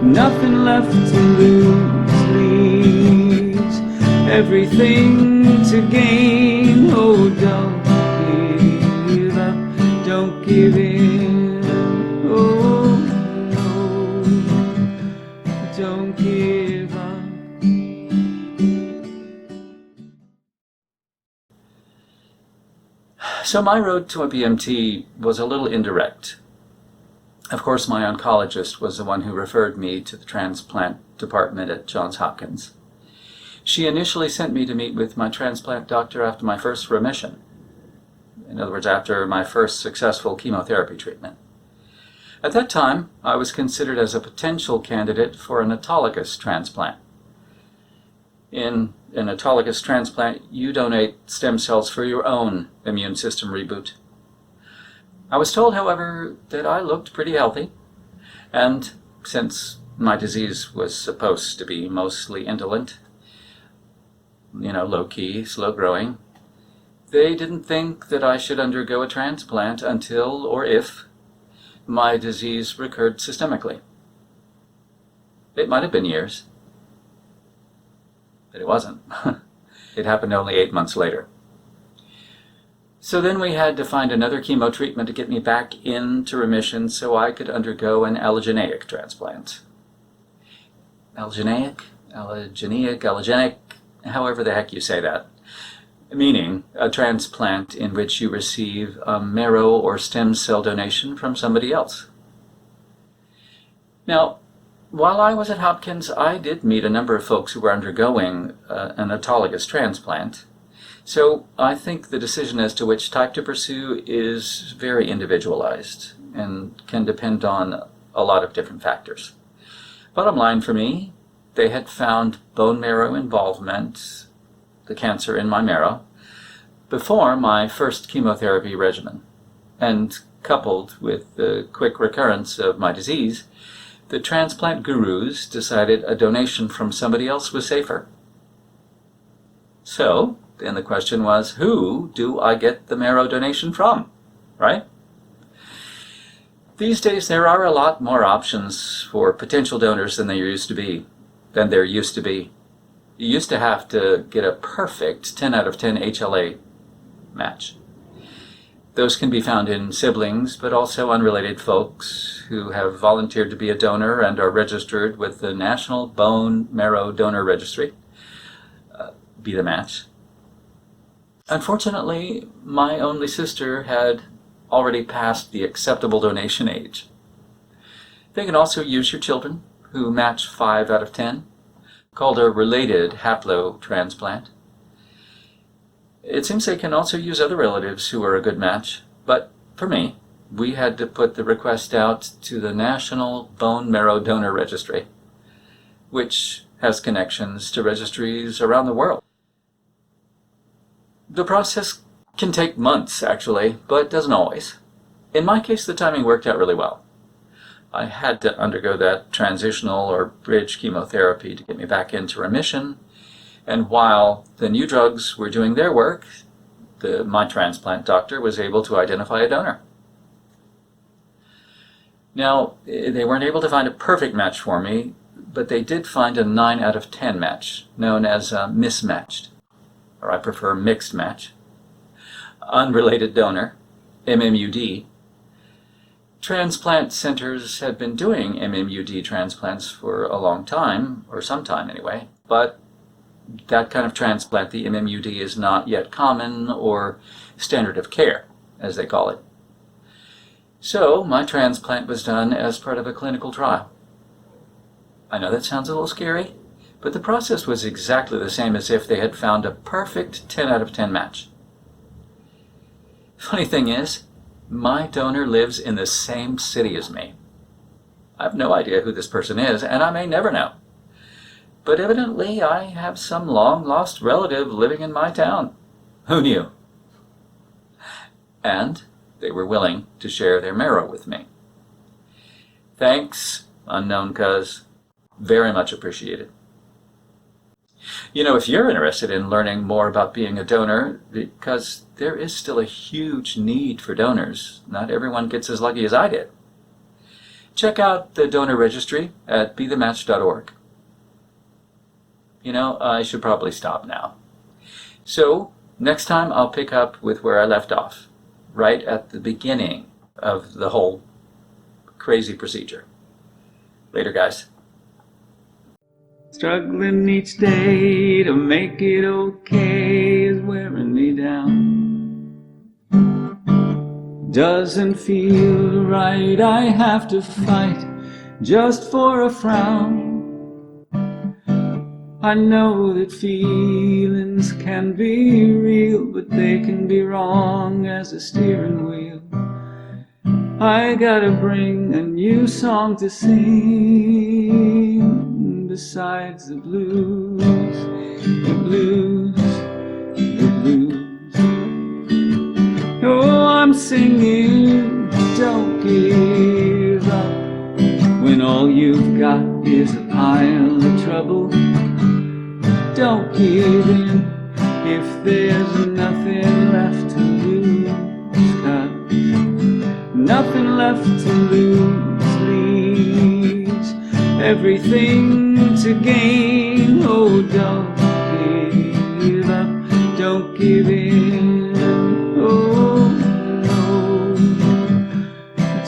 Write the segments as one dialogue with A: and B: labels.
A: nothing left to lose, leaves everything to gain. Oh, don't give up, don't give in. Oh, no, don't give up. So my road to a BMT was a little indirect. Of course, my oncologist was the one who referred me to the transplant department at Johns Hopkins. She initially sent me to meet with my transplant doctor after my first remission. In other words, after my first successful chemotherapy treatment. At that time, I was considered as a potential candidate for an autologous transplant. In an autologous transplant, you donate stem cells for your own immune system reboot. I was told, however, that I looked pretty healthy, and since my disease was supposed to be mostly indolent, low-key, slow-growing, they didn't think that I should undergo a transplant until, or if, my disease recurred systemically. It might have been years, but it wasn't. It happened only 8 months later. So then we had to find another chemo treatment to get me back into remission so I could undergo an allogeneic transplant. Allogeneic, however the heck you say that. Meaning a transplant in which you receive a marrow or stem cell donation from somebody else. Now, while I was at Hopkins, I did meet a number of folks who were undergoing an autologous transplant. So I think the decision as to which type to pursue is very individualized and can depend on a lot of different factors. Bottom line for me, they had found bone marrow involvement, the cancer in my marrow, before my first chemotherapy regimen. And coupled with the quick recurrence of my disease, the transplant gurus decided a donation from somebody else was safer. So, then the question was, who do I get the marrow donation from, right? These days there are a lot more options for potential donors than there used to be. You used to have to get a perfect 10 out of 10 HLA match. Those can be found in siblings, but also unrelated folks who have volunteered to be a donor and are registered with the National Bone Marrow Donor Registry. Be the match. Unfortunately, my only sister had already passed the acceptable donation age. They can also use your children, who match 5 out of 10, called a related haplotransplant. It seems they can also use other relatives who are a good match, but for me, we had to put the request out to the National Bone Marrow Donor Registry, which has connections to registries around the world. The process can take months, actually, but doesn't always. In my case, the timing worked out really well. I had to undergo that transitional or bridge chemotherapy to get me back into remission, and while the new drugs were doing their work, my transplant doctor was able to identify a donor. Now, they weren't able to find a perfect match for me, but they did find a 9 out of 10 match, known as mismatched, or I prefer mixed match. Unrelated donor, MMUD. Transplant centers have been doing MMUD transplants for a long time, or some time anyway, but that kind of transplant, the MMUD, is not yet common or standard of care, as they call it. So my transplant was done as part of a clinical trial. I know that sounds a little scary, but the process was exactly the same as if they had found a perfect 10 out of 10 match. Funny thing is, my donor lives in the same city as me. I have no idea who this person is, and I may never know. But evidently I have some long-lost relative living in my town. Who knew? And they were willing to share their marrow with me. Thanks, unknown cuz. Very much appreciated. You know, if you're interested in learning more about being a donor, because there is still a huge need for donors, not everyone gets as lucky as I did. check out the donor registry at bethematch.org. You know, I should probably stop now. So, next time I'll pick up with where I left off, right at the beginning of the whole crazy procedure. Later, guys. Struggling each day to make it okay is wearing me down. Doesn't feel right, I have to fight just for a frown. I know that feelings can be real, but they can be wrong as a steering wheel. I gotta bring a new song to sing besides the blues, the blues, the blues. Oh, I'm singing, don't give up when all you've got is a pile of trouble. Don't give in if there's nothing left to lose, 'cause nothing left to lose leaves everything to gain. Oh, don't give up, don't give in. Oh, no,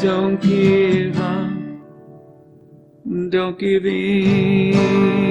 A: don't give up, don't give in.